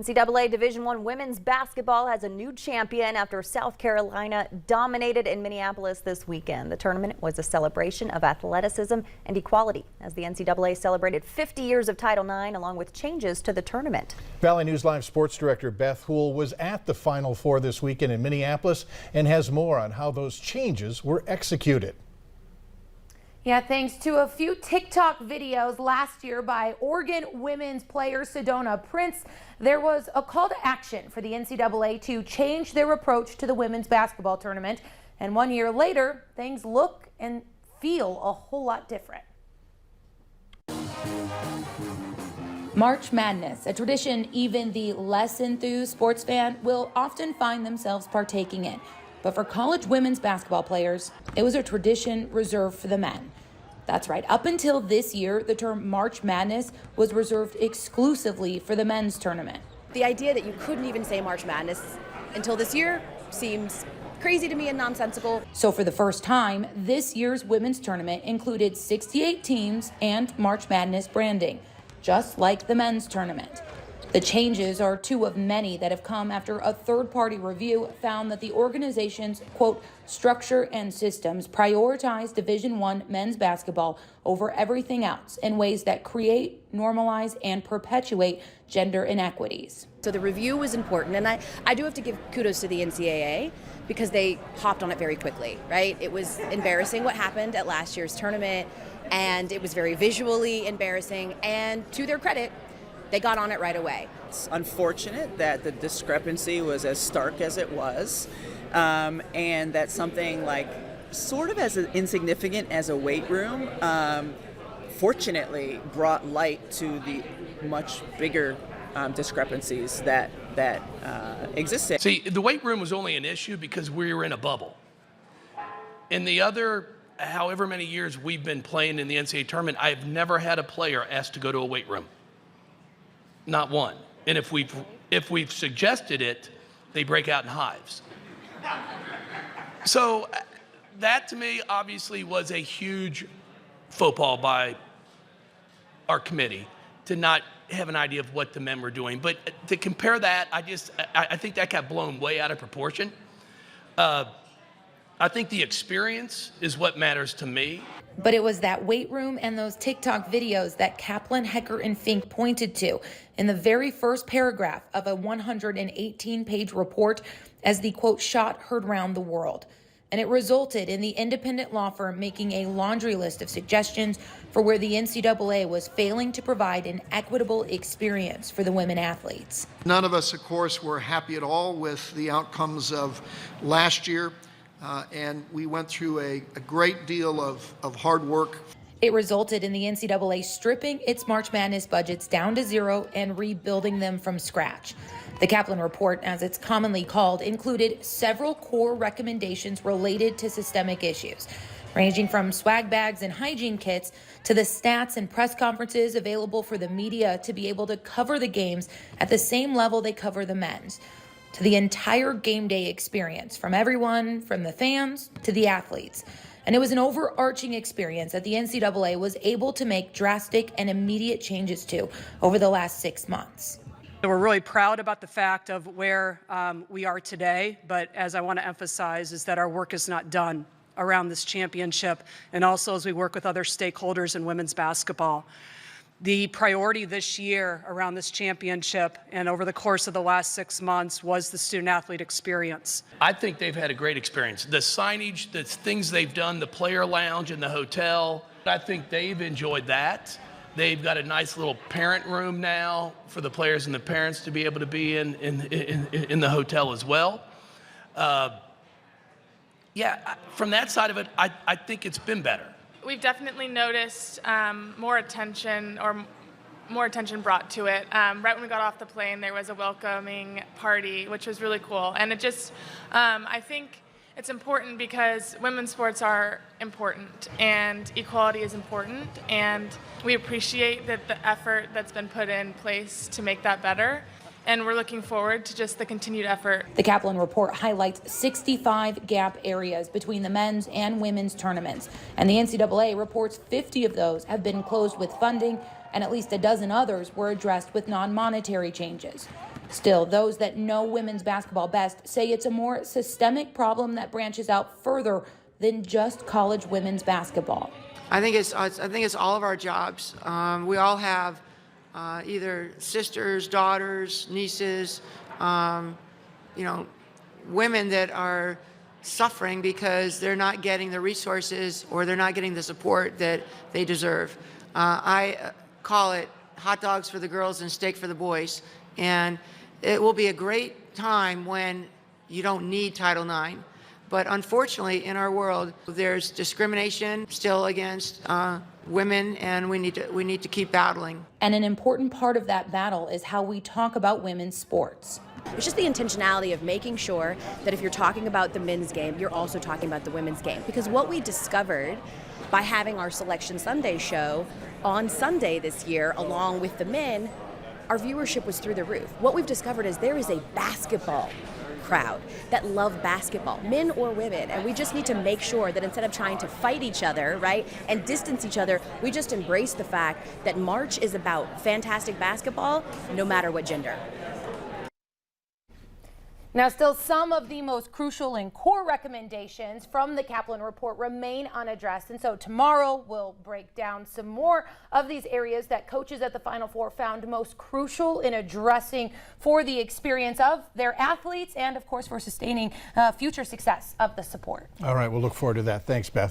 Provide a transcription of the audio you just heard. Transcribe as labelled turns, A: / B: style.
A: NCAA Division I women's basketball has a new champion after South Carolina dominated in Minneapolis this weekend. The tournament was a celebration of athleticism and equality as the NCAA celebrated 50 years of Title IX along with changes to the tournament.
B: Valley News Live sports director Beth Houle was at the Final Four this weekend in Minneapolis and has more on how those changes were executed.
C: Yeah, thanks to a few TikTok videos last year by Oregon women's player Sedona Prince, there was a call to action for the NCAA to change their approach to the women's basketball tournament. And 1 year later, things look and feel a whole lot different.
D: March Madness, a tradition even the less enthused sports fan will often find themselves partaking in. But for college women's basketball players, it was a tradition reserved for the men. That's right. Up until this year, the term March Madness was reserved exclusively for the men's tournament.
E: The idea that you couldn't even say March Madness until this year seems crazy to me and nonsensical.
D: So for the first time, this year's women's tournament included 68 teams and March Madness branding, just like the men's tournament. The changes are two of many that have come after a third-party review found that the organization's, quote, structure and systems prioritize Division I men's basketball over everything else in ways that create, normalize, and perpetuate gender inequities.
E: So the review was important, and I do have to give kudos to the NCAA because they hopped on it very quickly, right? It was embarrassing what happened at last year's tournament, and it was very visually embarrassing, and to their credit, they got on it right away.
F: It's unfortunate that the discrepancy was as stark as it was, and that something like sort of as insignificant as a weight room fortunately brought light to the much bigger discrepancies that existed.
G: See, the weight room was only an issue because we were in a bubble. In the other however many years we've been playing in the NCAA tournament, I've never had a player asked to go to a weight room. Not one. And if we've suggested it, they break out in hives. So that to me obviously was a huge faux pas by our committee to not have an idea of what the men were doing. But to compare that, I think that got blown way out of proportion. I think the experience is what matters to me.
D: But it was that weight room and those TikTok videos that Kaplan, Hecker, and Fink pointed to in the very first paragraph of a 118-page report as the, quote, shot heard round the world. And it resulted in the independent law firm making a laundry list of suggestions for where the NCAA was failing to provide an equitable experience for the women athletes.
H: None of us, of course, were happy at all with the outcomes of last year. And we went through a great deal of hard work.
D: It resulted in the NCAA stripping its March Madness budgets down to zero and rebuilding them from scratch. The Kaplan report, as it's commonly called, included several core recommendations related to systemic issues, ranging from swag bags and hygiene kits to the stats and press conferences available for the media to be able to cover the games at the same level they cover the men's, to the entire game day experience, from everyone, from the fans to the athletes. And it was an overarching experience that the NCAA was able to make drastic and immediate changes to over the last 6 months.
I: We're really proud about the fact of where we are today, but as I want to emphasize is that our work is not done around this championship, and also as we work with other stakeholders in women's basketball. The priority this year around this championship and over the course of the last 6 months was the student-athlete experience.
G: I think they've had a great experience. The signage, the things they've done, the player lounge in the hotel, I think they've enjoyed that. They've got a nice little parent room now for the players and the parents to be able to be in the hotel as well. Yeah, from that side of it, I think it's been better.
J: We've definitely noticed more attention brought to it. Right when we got off the plane, there was a welcoming party, which was really cool. And it just, I think it's important because women's sports are important and equality is important. And we appreciate that the effort that's been put in place to make that better. And we're looking forward to just the continued effort.
D: The Kaplan report highlights 65 gap areas between the men's and women's tournaments. And the NCAA reports 50 of those have been closed with funding, and at least a dozen others were addressed with non-monetary changes. Still, those that know women's basketball best say it's a more systemic problem that branches out further than just college women's basketball.
K: I think it's all of our jobs. We all have either sisters, daughters, nieces, women that are suffering because they're not getting the resources or they're not getting the support that they deserve. I call it hot dogs for the girls and steak for the boys. And it will be a great time when you don't need Title IX. But unfortunately, in our world, there's discrimination still against women, and we need to keep battling.
D: And an important part of that battle is how we talk about women's sports.
E: It's just the intentionality of making sure that if you're talking about the men's game, you're also talking about the women's game. Because what we discovered by having our Selection Sunday show on Sunday this year, along with the men, our viewership was through the roof. What we've discovered is there is a basketball crowd that love basketball, men or women, and we just need to make sure that instead of trying to fight each other, right, and distance each other, we just embrace the fact that March is about fantastic basketball, no matter what gender.
C: Now, still some of the most crucial and core recommendations from the Kaplan report remain unaddressed. And so tomorrow we'll break down some more of these areas that coaches at the Final Four found most crucial in addressing for the experience of their athletes and, of course, for sustaining future success of the sport.
B: All right, we'll look forward to that. Thanks, Beth.